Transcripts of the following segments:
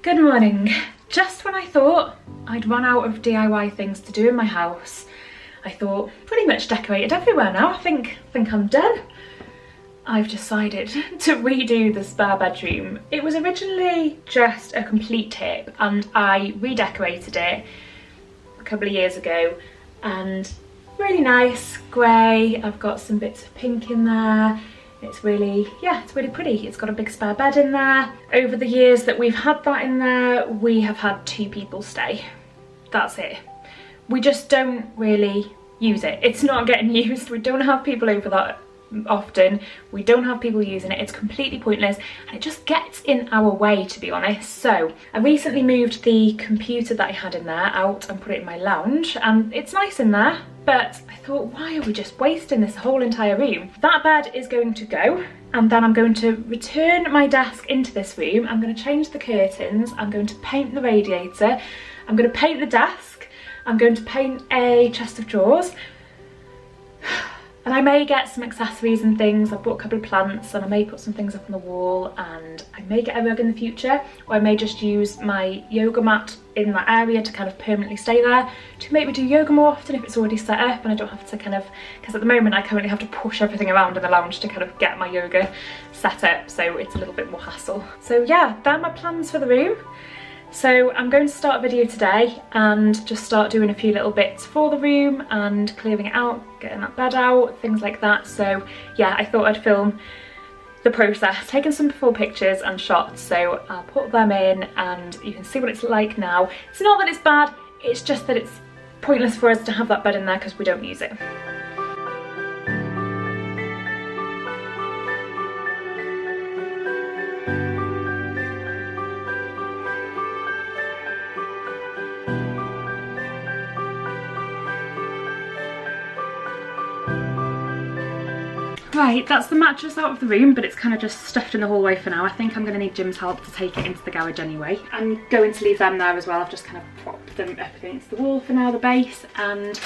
Good morning. Just when I thought I'd run out of DIY things to do in my house, I thought pretty much decorated everywhere now. I think I'm done. I've decided to redo the spare bedroom. It was originally just a complete tip and I redecorated it a couple of years ago, and really nice grey. I've got some bits of pink in there. It's really, yeah, it's really pretty. It's got a big spare bed in there. Over the years that we've had that in there, we have had 2 people stay. That's it. We just don't really use it. It's not getting used. We don't have people over that often. We don't have people using it. It's completely pointless and it just gets in our way, to be honest. So I recently moved the computer that I had in there out and put it in my lounge, and it's nice in there, but I thought, why are we just wasting this whole entire room? That bed is going to go, and then I'm going to return my desk into this room. I'm going to change the curtains, I'm going to paint the radiator, I'm going to paint the desk, I'm going to paint a chest of drawers, and I may get some accessories and things. I've bought a couple of plants and I may put some things up on the wall, and I may get a rug in the future, or I may just use my yoga mat in that area to kind of permanently stay there to make me do yoga more often if it's already set up and I don't have to kind of, because at the moment I currently have to push everything around in the lounge to kind of get my yoga set up, so it's a little bit more hassle. So yeah, they're my plans for the room. So I'm going to start a video today and just start doing a few little bits for the room and clearing it out, getting that bed out, things like that. So yeah, I thought I'd film the process, taking some before pictures and shots, so I'll put them in and you can see what it's like now. It's not that it's bad, it's just that it's pointless for us to have that bed in there because we don't use it. Right, that's the mattress out of the room, but it's kind of just stuffed in the hallway for now. I think I'm going to need Jim's help to take it into the garage anyway. I'm going to leave them there as well. I've just kind of propped them up against the wall for now, the base, and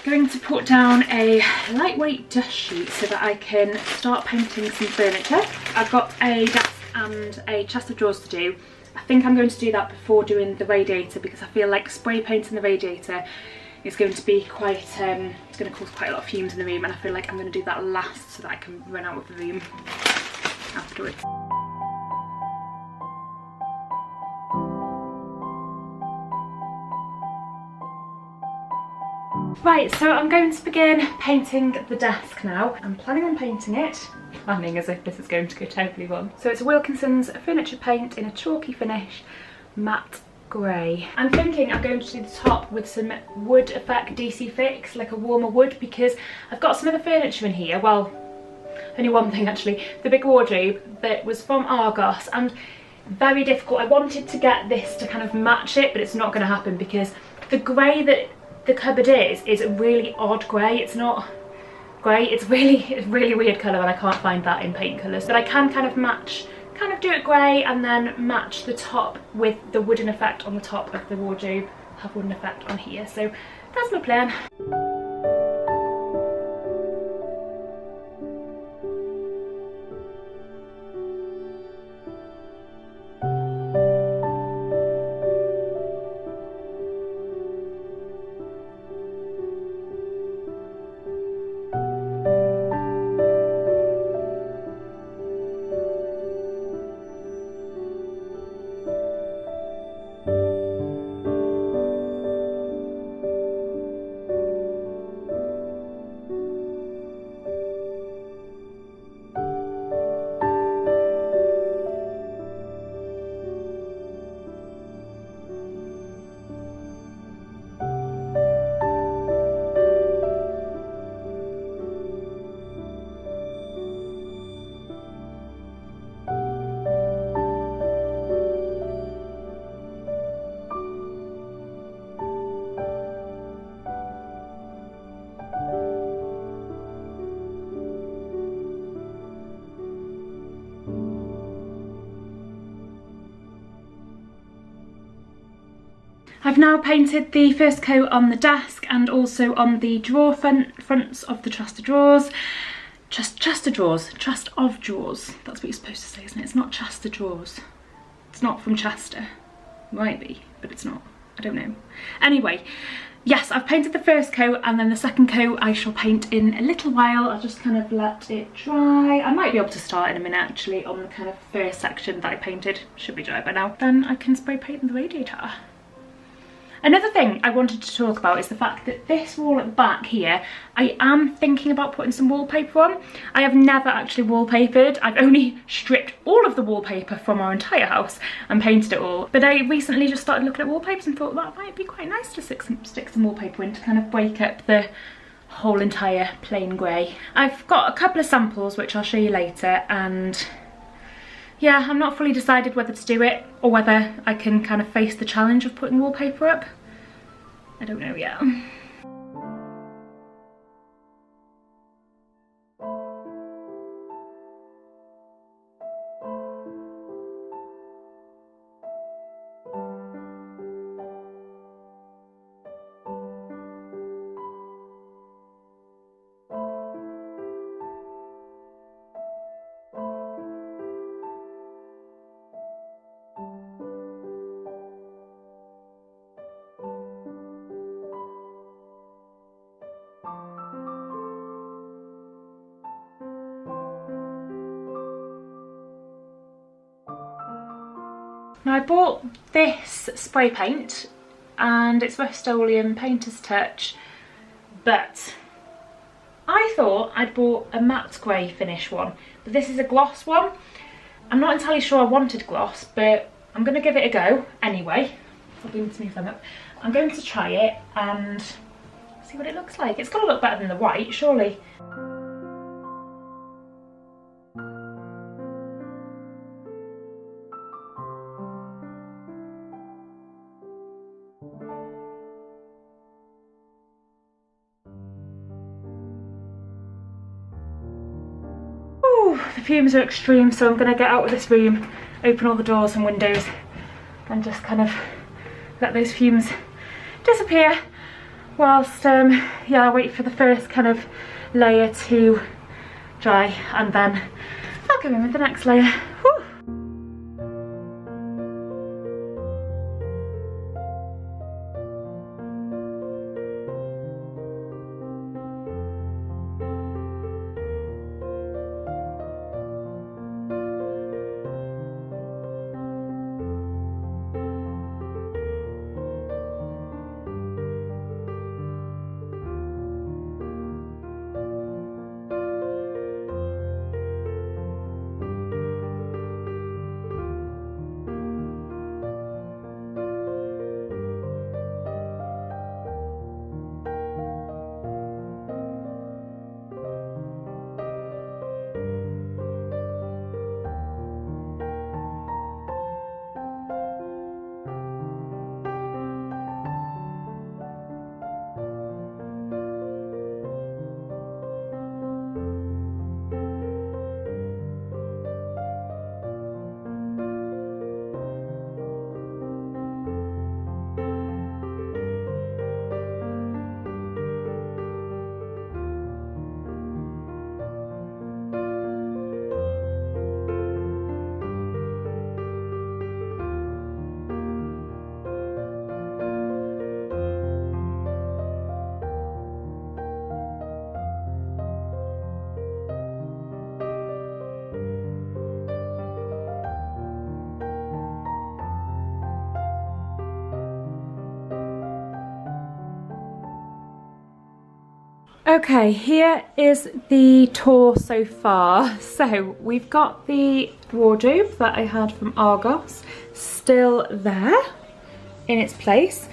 going to put down a lightweight dust sheet so that I can start painting some furniture. I've got a desk and a chest of drawers to do. I think I'm going to do that before doing the radiator because I feel like spray painting the radiator is going to be quite, it's going to cause quite a lot of fumes in the room, and I feel like I'm going to do that last so that I can run out of the room afterwards. Right, so I'm going to begin painting the desk now. I'm planning on painting it, planning as if this is going to go terribly wrong. So it's Wilkinson's furniture paint in a chalky finish, matte grey. I'm thinking I'm going to do the top with some wood effect DC Fix, like a warmer wood, because I've got some of the furniture in here, well, only one thing actually, the big wardrobe that was from Argos, and very difficult. I wanted to get this to kind of match it, but it's not going to happen because the grey that the cupboard is a really odd grey. It's not grey, it's really weird colour, and I can't find that in paint colours, but I can kind of match, kind of do it grey and then match the top with the wooden effect on the top of the wardrobe, have wooden effect on here. So that's my plan. I've now painted the first coat on the desk and also on the drawer fronts of the chest of drawers. Chest of drawers. That's what you're supposed to say, isn't it? It's not chest of drawers. It's not from Chester. Might be, but it's not. I don't know. Anyway, yes, I've painted the first coat, and then the second coat I shall paint in a little while. I'll just kind of let it dry. I might be able to start in a minute actually on the kind of first section that I painted. Should be dry by now. Then I can spray paint the radiator. Another thing I wanted to talk about is the fact that this wall at the back here, I am thinking about putting some wallpaper on. I have never actually wallpapered. I've only stripped all of the wallpaper from our entire house and painted it all. But I recently just started looking at wallpapers and thought that might be quite nice to stick some wallpaper in to kind of break up the whole entire plain grey. I've got a couple of samples which I'll show you later, and yeah, I'm not fully decided whether to do it or whether I can kind of face the challenge of putting wallpaper up. I don't know yet. Now I bought this spray paint and it's Rust-Oleum Painter's Touch, but I thought I'd bought a matte grey finish one, but this is a gloss one. I'm not entirely sure I wanted gloss, but I'm going to give it a go anyway. I'll be able to move them up. I'm going to try it and see what it looks like. It's got to look better than the white, surely. The fumes are extreme, so I'm going to get out of this room, open all the doors and windows and just kind of let those fumes disappear whilst yeah, I wait for the first kind of layer to dry, and then I'll go in with the next layer. Whew. Okay, here is the tour so far. So we've got the wardrobe that I had from Argos still there in its place,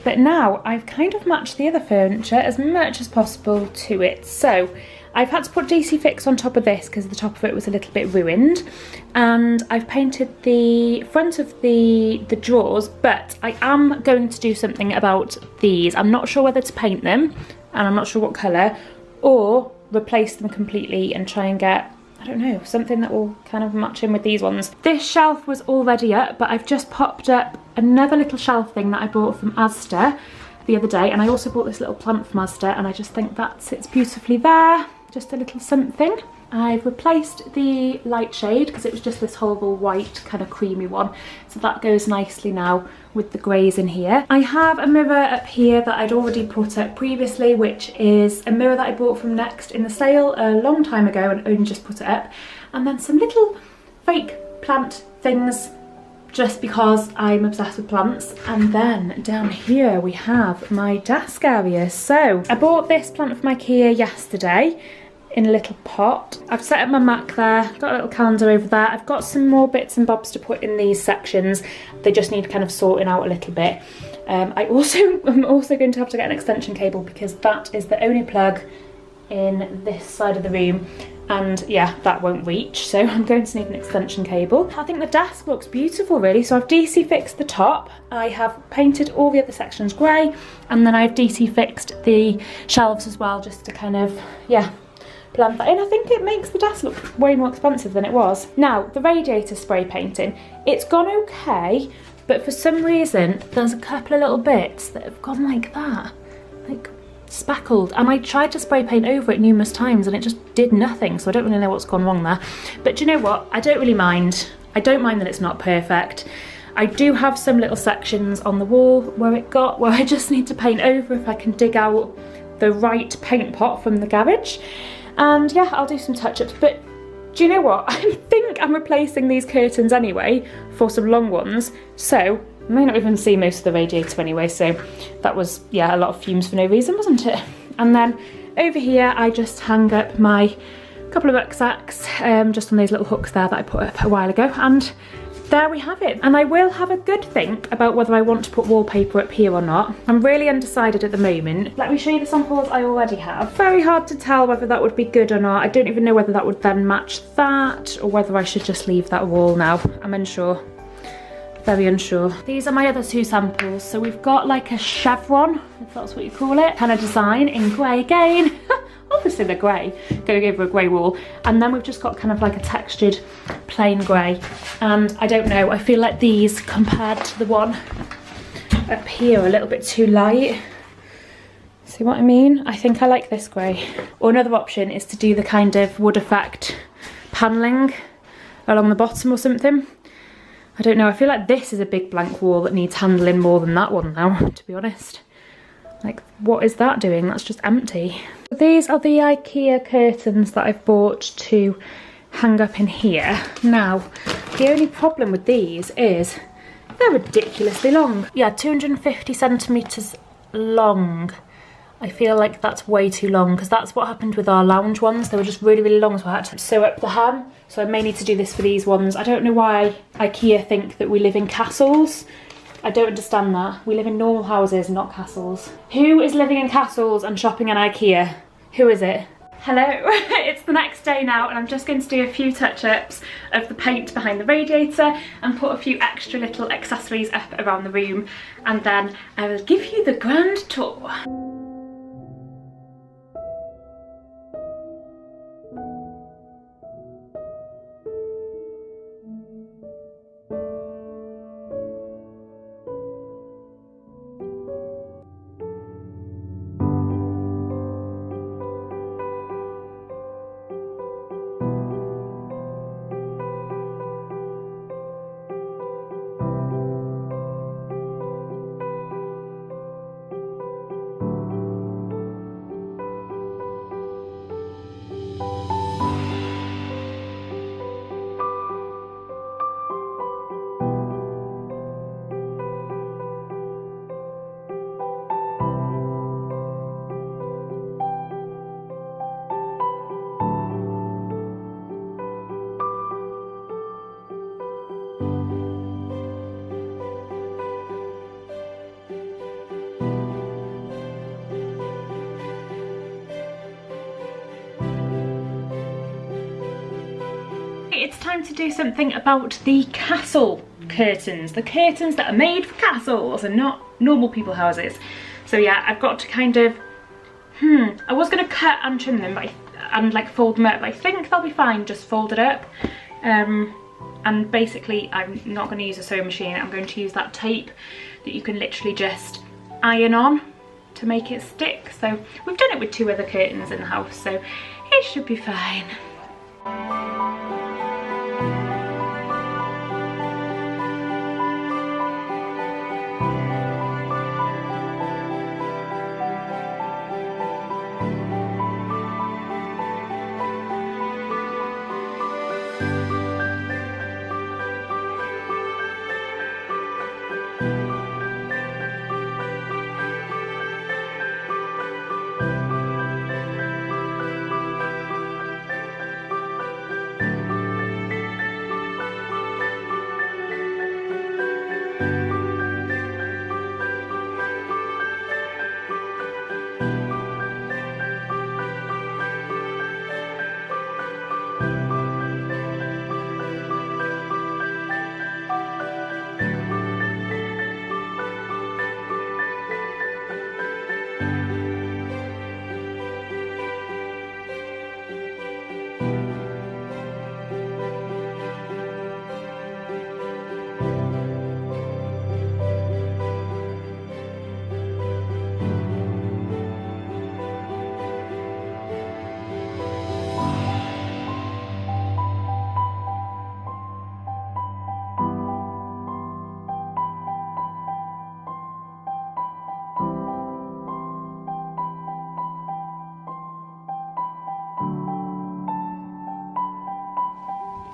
but now I've kind of matched the other furniture as much as possible to it. So I've had to put DC Fix on top of this because the top of it was a little bit ruined, and I've painted the front of the drawers, but I am going to do something about these. I'm not sure whether to paint them, and I'm not sure what colour, or replace them completely and try and get, I don't know, something that will kind of match in with these ones. This shelf was already up, but I've just popped up another little shelf thing that I bought from Asda the other day, and I also bought this little plant from Asda, and I just think that sits beautifully there. Just a little something. I've replaced the light shade because it was just this horrible white kind of creamy one, so that goes nicely now with the greys in here. I have a mirror up here that I'd already put up previously, which is a mirror that I bought from Next in the sale a long time ago and only just put it up, and then some little fake plant things just because I'm obsessed with plants. And then down here we have my desk area. So I bought this plant from Ikea yesterday in a little pot. I've set up my Mac there, got a little calendar over there. I've got some more bits and bobs to put in these sections. They just need kind of sorting out a little bit. I'm also going to have to get an extension cable because that is the only plug in this side of the room, and yeah, that won't reach, so I'm going to need an extension cable. I think the desk looks beautiful really. So I've DC fixed the top, I have painted all the other sections grey, and then I've DC fixed the shelves as well, just to kind of, yeah, blend that in. I think it makes the desk look way more expensive than it was. Now, the radiator spray painting, it's gone okay, but for some reason there's a couple of little bits that have gone like that, like speckled, and I tried to spray paint over it numerous times and it just did nothing, so I don't really know what's gone wrong there. But do you know what, I don't really mind. I don't mind that it's not perfect. I do have some little sections on the wall where I just need to paint over if I can dig out the right paint pot from the garage. And yeah, I'll do some touch-ups. But do you know what, I think I'm replacing these curtains anyway for some long ones, so I may not even see most of the radiator anyway, so that was, yeah, a lot of fumes for no reason, wasn't it? And then over here I just hang up my couple of rucksacks just on those little hooks there that I put up a while ago, and there we have it. And I will have a good think about whether I want to put wallpaper up here or not. I'm really undecided at the moment. Let me show you the samples I already have. Very hard to tell whether that would be good or not. I don't even know whether that would then match that or whether I should just leave that wall now. I'm unsure. Very unsure. These are my other two samples. So we've got like a chevron, if that's what you call it, kind of design in grey again. Obviously they're grey, going over a grey wall. And then we've just got kind of like a textured plain grey. And I don't know, I feel like these compared to the one up here are a little bit too light. See what I mean? I think I like this grey. Or another option is to do the kind of wood effect panelling along the bottom or something. I don't know, I feel like this is a big blank wall that needs handling more than that one now, to be honest. Like, what is that doing? That's just empty. These are the IKEA curtains that I've bought to hang up in here. Now, the only problem with these is they're ridiculously long. Yeah, 250 centimetres long. I feel like that's way too long because that's what happened with our lounge ones. They were just really, really long, so I had to sew up the hem. So I may need to do this for these ones. I don't know why IKEA think that we live in castles. I don't understand that. We live in normal houses, not castles. Who is living in castles and shopping in IKEA? Who is it? Hello, it's the next day now and I'm just going to do a few touch-ups of the paint behind the radiator and put a few extra little accessories up around the room, and then I will give you the grand tour. It's time to do something about the castle curtains. The curtains that are made for castles and not normal people houses. So yeah, I've got to kind of, I was going to cut and trim them and like fold them up, but I think they'll be fine just folded up. And basically I'm not going to use a sewing machine. I'm going to use that tape that you can literally just iron on to make it stick. So we've done it with two other curtains in the house, so it should be fine.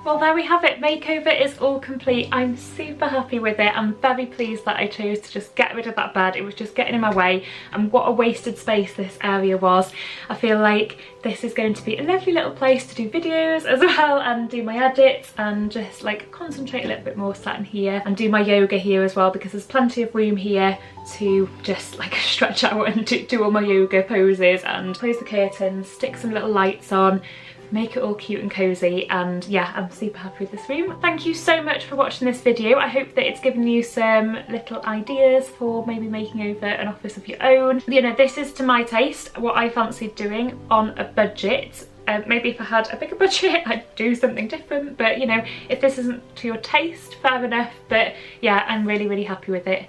Well, there we have it. Makeover is all complete. I'm super happy with it. I'm very pleased that I chose to just get rid of that bed. It was just getting in my way, and what a wasted space this area was. I feel like this is going to be a lovely little place to do videos as well, and do my edits, and just like concentrate a little bit more sat in here, and do my yoga here as well, because there's plenty of room here to just like stretch out and do all my yoga poses, and close the curtains, stick some little lights on, make it all cute and cozy. And yeah, I'm super happy with this room. Thank you so much for watching this video. I hope that it's given you some little ideas for maybe making over an office of your own. You know, this is to my taste, what I fancied doing on a budget. Maybe if I had a bigger budget I'd do something different, but you know, if this isn't to your taste, fair enough. But yeah, I'm really happy with it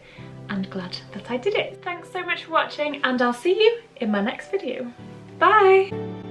and glad that I did it. Thanks so much for watching, and I'll see you in my next video. Bye!